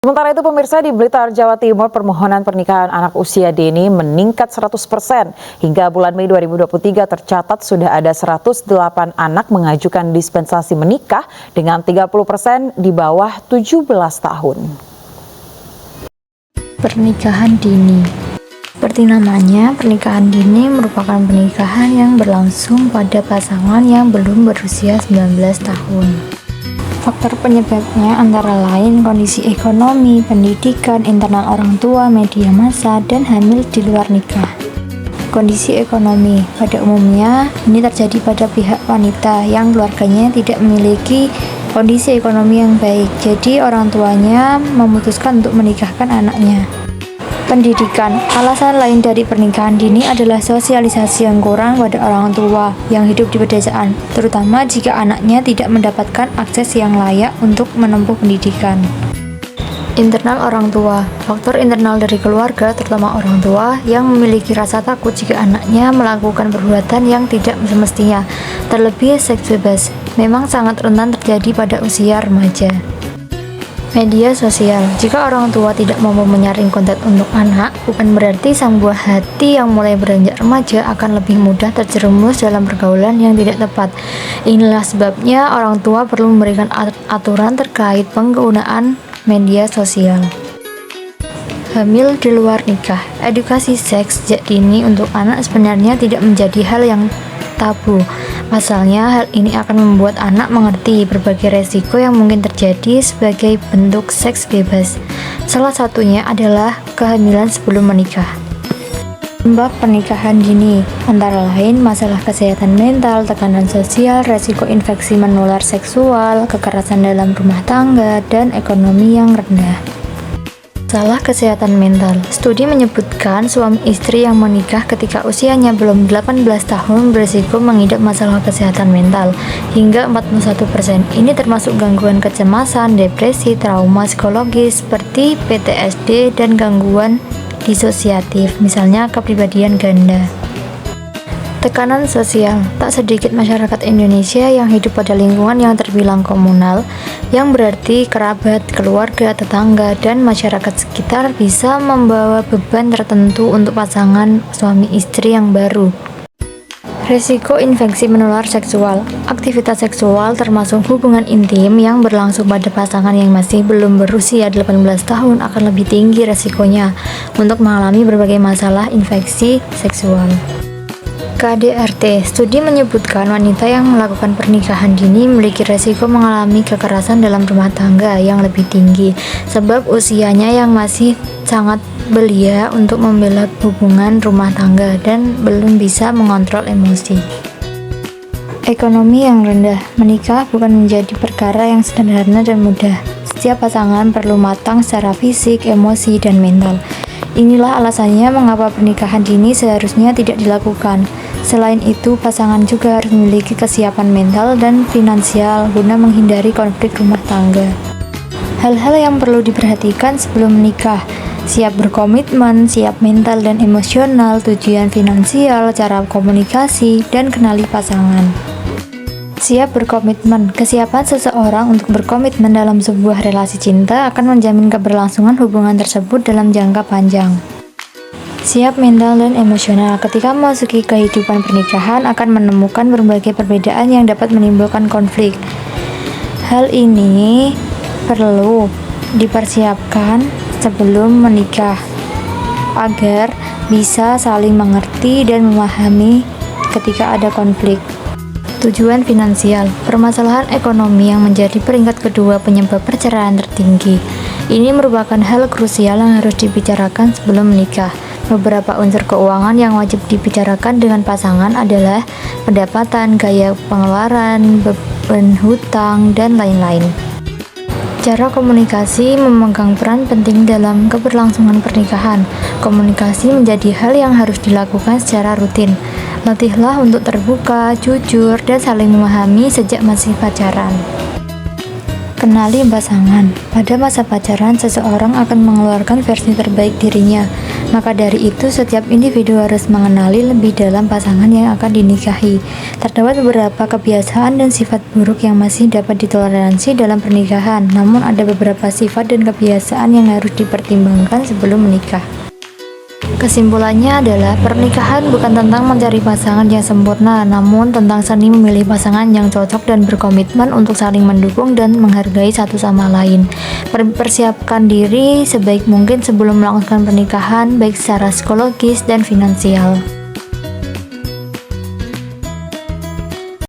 Sementara itu pemirsa, di Blitar, Jawa Timur, permohonan pernikahan anak usia dini meningkat 100%. Hingga bulan Mei 2023 tercatat sudah ada 108 anak mengajukan dispensasi menikah dengan 30% di bawah 17 tahun. Pernikahan dini. Seperti namanya, pernikahan dini merupakan pernikahan yang berlangsung pada pasangan yang belum berusia 19 tahun. Faktor penyebabnya antara lain kondisi ekonomi, pendidikan, internal orang tua, media massa, dan hamil di luar nikah. Kondisi ekonomi pada umumnya ini terjadi pada pihak wanita yang keluarganya tidak memiliki kondisi ekonomi yang baik, jadi orang tuanya memutuskan untuk menikahkan anaknya. Pendidikan. Alasan lain dari pernikahan dini adalah sosialisasi yang kurang pada orang tua yang hidup di pedesaan, terutama jika anaknya tidak mendapatkan akses yang layak untuk menempuh pendidikan. Internal orang tua. Faktor internal dari keluarga, terutama orang tua, yang memiliki rasa takut jika anaknya melakukan perbuatan yang tidak semestinya, terlebih seks bebas, memang sangat rentan terjadi pada usia remaja. Media sosial. Jika orang tua tidak mampu menyaring konten untuk anak, bukan berarti sang buah hati yang mulai beranjak remaja akan lebih mudah terjerumus dalam pergaulan yang tidak tepat. Inilah sebabnya orang tua perlu memberikan aturan terkait penggunaan media sosial. Hamil di luar nikah. Edukasi seks sejak dini untuk anak sebenarnya tidak menjadi hal yang tabu. Pasalnya, hal ini akan membuat anak mengerti berbagai resiko yang mungkin terjadi sebagai bentuk seks bebas. Salah satunya adalah kehamilan sebelum menikah. Penyebab pernikahan dini antara lain masalah kesehatan mental, tekanan sosial, resiko infeksi menular seksual, kekerasan dalam rumah tangga, dan ekonomi yang rendah. Masalah kesehatan mental. Studi menyebutkan suami istri yang menikah ketika usianya belum 18 tahun berisiko mengidap masalah kesehatan mental hingga 41%. Ini termasuk gangguan kecemasan, depresi, trauma psikologis seperti PTSD, dan gangguan disosiatif, misalnya kepribadian ganda. Tekanan sosial. Tak sedikit masyarakat Indonesia yang hidup pada lingkungan yang terbilang komunal, yang berarti kerabat, keluarga, tetangga, dan masyarakat sekitar bisa membawa beban tertentu untuk pasangan suami istri yang baru. Risiko infeksi menular seksual. Aktivitas seksual termasuk hubungan intim yang berlangsung pada pasangan yang masih belum berusia 18 tahun akan lebih tinggi risikonya untuk mengalami berbagai masalah infeksi seksual. KDRT. Studi menyebutkan wanita yang melakukan pernikahan dini memiliki resiko mengalami kekerasan dalam rumah tangga yang lebih tinggi sebab usianya yang masih sangat belia untuk membela hubungan rumah tangga dan belum bisa mengontrol emosi. Ekonomi yang rendah. Menikah bukan menjadi perkara yang sederhana dan mudah. Setiap pasangan perlu matang secara fisik, emosi, dan mental. Inilah alasannya mengapa pernikahan dini seharusnya tidak dilakukan. Selain itu, pasangan juga harus memiliki kesiapan mental dan finansial guna menghindari konflik rumah tangga. Hal-hal yang perlu diperhatikan sebelum menikah: siap berkomitmen, siap mental dan emosional, tujuan finansial, cara komunikasi, dan kenali pasangan. Siap berkomitmen. Kesiapan seseorang untuk berkomitmen dalam sebuah relasi cinta akan menjamin keberlangsungan hubungan tersebut dalam jangka panjang. Siap mental dan emosional. Ketika memasuki kehidupan pernikahan akan menemukan berbagai perbedaan yang dapat menimbulkan konflik. Hal ini perlu dipersiapkan sebelum menikah agar bisa saling mengerti dan memahami ketika ada konflik. Tujuan finansial. Permasalahan ekonomi yang menjadi peringkat kedua penyebab perceraian tertinggi. Ini merupakan hal krusial yang harus dibicarakan sebelum menikah. Beberapa unsur keuangan yang wajib dibicarakan dengan pasangan adalah pendapatan, gaya pengeluaran, beban hutang, dan lain-lain. Cara komunikasi memegang peran penting dalam keberlangsungan pernikahan. Komunikasi menjadi hal yang harus dilakukan secara rutin. Latihlah untuk terbuka, jujur, dan saling memahami sejak masih pacaran. Kenali pasangan. Pada masa pacaran, seseorang akan mengeluarkan versi terbaik dirinya. Maka dari itu, setiap individu harus mengenali lebih dalam pasangan yang akan dinikahi. Terdapat beberapa kebiasaan dan sifat buruk yang masih dapat ditoleransi dalam pernikahan, namun ada beberapa sifat dan kebiasaan yang harus dipertimbangkan sebelum menikah. Kesimpulannya adalah pernikahan bukan tentang mencari pasangan yang sempurna, namun tentang seni memilih pasangan yang cocok dan berkomitmen untuk saling mendukung dan menghargai satu sama lain. Persiapkan diri sebaik mungkin sebelum melakukan pernikahan, baik secara psikologis dan finansial.